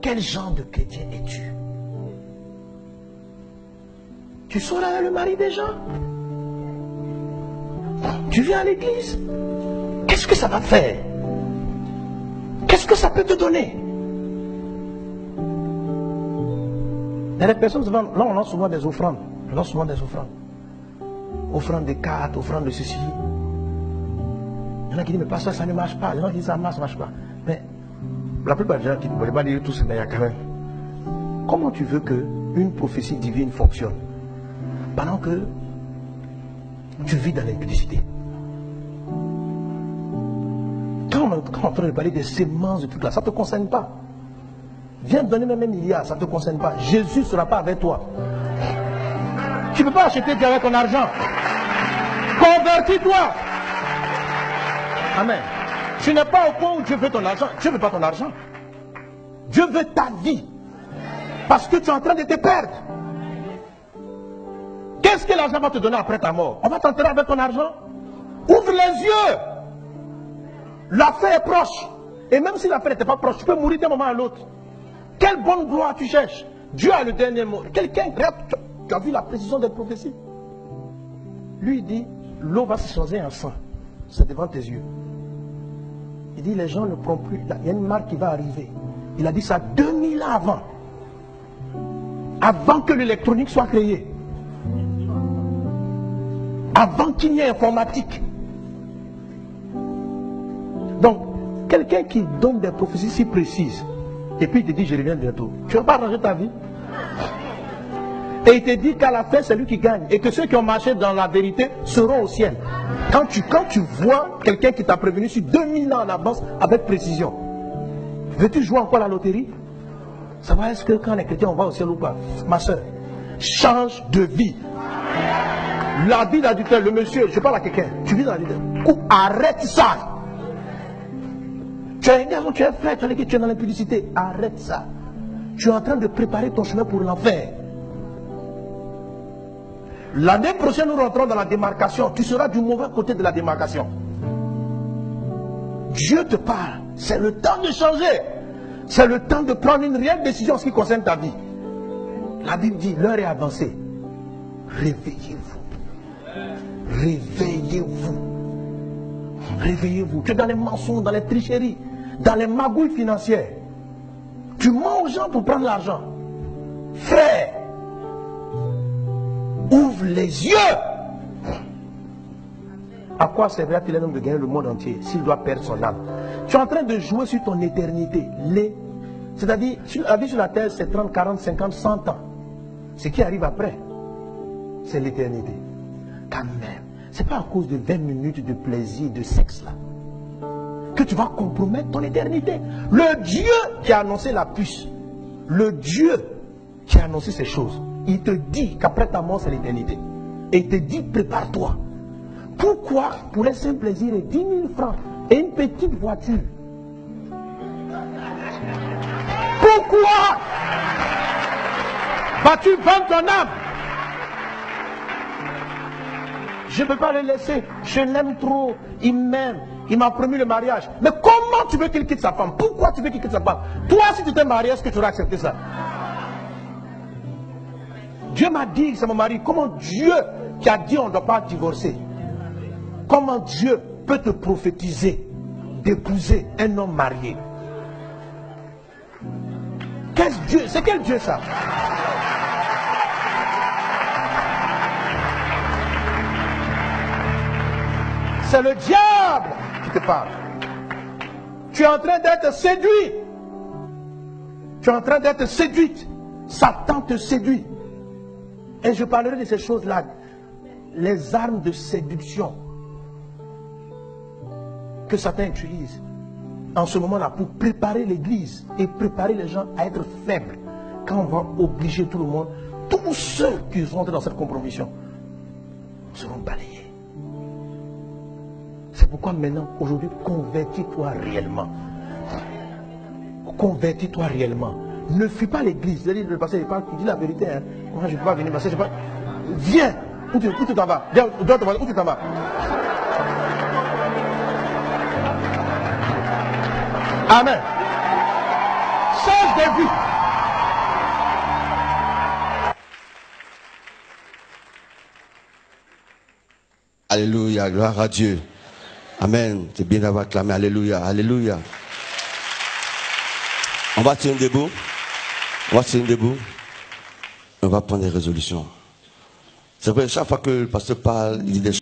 Quel genre de chrétien es-tu? Tu sors avec le mari des gens? Tu viens à l'église? Qu'est-ce que ça va faire? Qu'est-ce que ça peut te donner? Il y a des personnes, là on lance souvent des offrandes. On lance souvent des offrandes. Offrandes de cartes, offrandes de ceci. Il y en a qui disent, mais pasteur, ça ne marche pas. Il y en a qui disent, ça ne marche pas. Mais la plupart des gens qui ne veulent pas dire tout ça, mais il y a quand même. Comment tu veux qu'une prophétie divine fonctionne pendant que tu vis dans l'impudicité? Quand on est en train de parler des semences de tout là, ça ne te concerne pas. Viens donner même un milliard, ça ne te concerne pas. Jésus ne sera pas avec toi. Tu ne peux pas acheter Dieu avec ton argent. Convertis-toi. Amen. Tu n'es pas au point où Dieu veut ton argent. Dieu ne veut pas ton argent. Dieu veut ta vie. Parce que tu es en train de te perdre. Qu'est-ce que l'argent va te donner après ta mort? On va t'enterrer avec ton argent? Ouvre les yeux. La fin est proche. Et même si la fin n'était pas proche, tu peux mourir d'un moment à l'autre. Quelle bonne gloire tu cherches? Dieu a le dernier mot. Quelqu'un, tu as vu la précision des prophéties? Lui, il dit, l'eau va se changer en sang. C'est devant tes yeux. Il dit, les gens ne prennent plus. Il y a une marque qui va arriver. Il a dit ça 2000 ans avant. Avant que l'électronique soit créée. Avant qu'il y ait informatique. Donc, quelqu'un qui donne des prophéties si précises, et puis il te dit, je reviens bientôt. Tu ne vas pas arranger ta vie. Et il te dit qu'à la fin, c'est lui qui gagne. Et que ceux qui ont marché dans la vérité seront au ciel. Quand tu vois quelqu'un qui t'a prévenu sur 2000 ans en avance avec précision, veux-tu jouer encore à la loterie? Savoir est-ce que quand on est chrétien, on va au ciel ou pas? Ma soeur, change de vie. La vie d'adultère, le monsieur, je parle à quelqu'un, tu vis dans l'adultère. Arrête ça. Tu es un garçon, tu es frère, tu es dans l'impudicité. Arrête ça. Tu es en train de préparer ton chemin pour l'enfer. L'année prochaine, nous rentrons dans la démarcation. Tu seras du mauvais côté de la démarcation. Dieu te parle. C'est le temps de changer. C'est le temps de prendre une réelle décision en ce qui concerne ta vie. La Bible dit, l'heure est avancée. Réveillez-vous. Réveillez-vous. Réveillez-vous. Tu es dans les mensonges, dans les tricheries, dans les magouilles financières. Tu mens aux gens pour prendre l'argent. Frère, ouvre les yeux. À quoi servira-t-il un homme de gagner le monde entier s'il doit perdre son âme? Tu es en train de jouer sur ton éternité. C'est-à-dire, la vie sur la terre, c'est 30, 40, 50, 100 ans. Ce qui arrive après, c'est l'éternité. Quand même, ce n'est pas à cause de 20 minutes de plaisir, de sexe là, que tu vas compromettre ton éternité. Le Dieu qui a annoncé la puce, le Dieu qui a annoncé ces choses, il te dit qu'après ta mort, c'est l'éternité. Et il te dit, prépare-toi. Pourquoi? Pour un simple plaisir et 10 000 francs et une petite voiture. Pourquoi vas-tu vendre ton âme? Je ne peux pas le laisser. Je l'aime trop. Il m'aime. Il m'a promis le mariage. Mais comment tu veux qu'il quitte sa femme? Pourquoi tu veux qu'il quitte sa femme? Toi, si tu t'es marié, est-ce que tu aurais accepté ça? Dieu m'a dit, c'est mon mari. Comment Dieu qui a dit on ne doit pas divorcer, comment Dieu peut te prophétiser d'épouser un homme marié? Qu'est-ce Dieu? C'est quel Dieu ça? C'est le diable qui te parle. Tu es en train d'être séduit. Tu es en train d'être séduite. Satan te séduit. Et je parlerai de ces choses-là. Les armes de séduction que Satan utilise en ce moment-là pour préparer l'église et préparer les gens à être faibles. Quand on va obliger tout le monde, tous ceux qui sont dans cette compromission seront balayés. C'est pourquoi maintenant, aujourd'hui, convertis-toi réellement. Convertis-toi réellement. Ne fuis pas l'église. Le pasteur il dit la vérité. Hein. Moi, je ne peux pas venir. Parce que je peux pas... Viens. Où tu t'en vas? Où tu t'en vas? Amen. Change début. Alléluia, gloire à Dieu. Amen. C'est bien d'avoir clamé. Alléluia, alléluia. On va tenir debout. On va tenir debout. On va prendre des résolutions. C'est vrai, chaque fois que le pasteur parle, il dit des choses.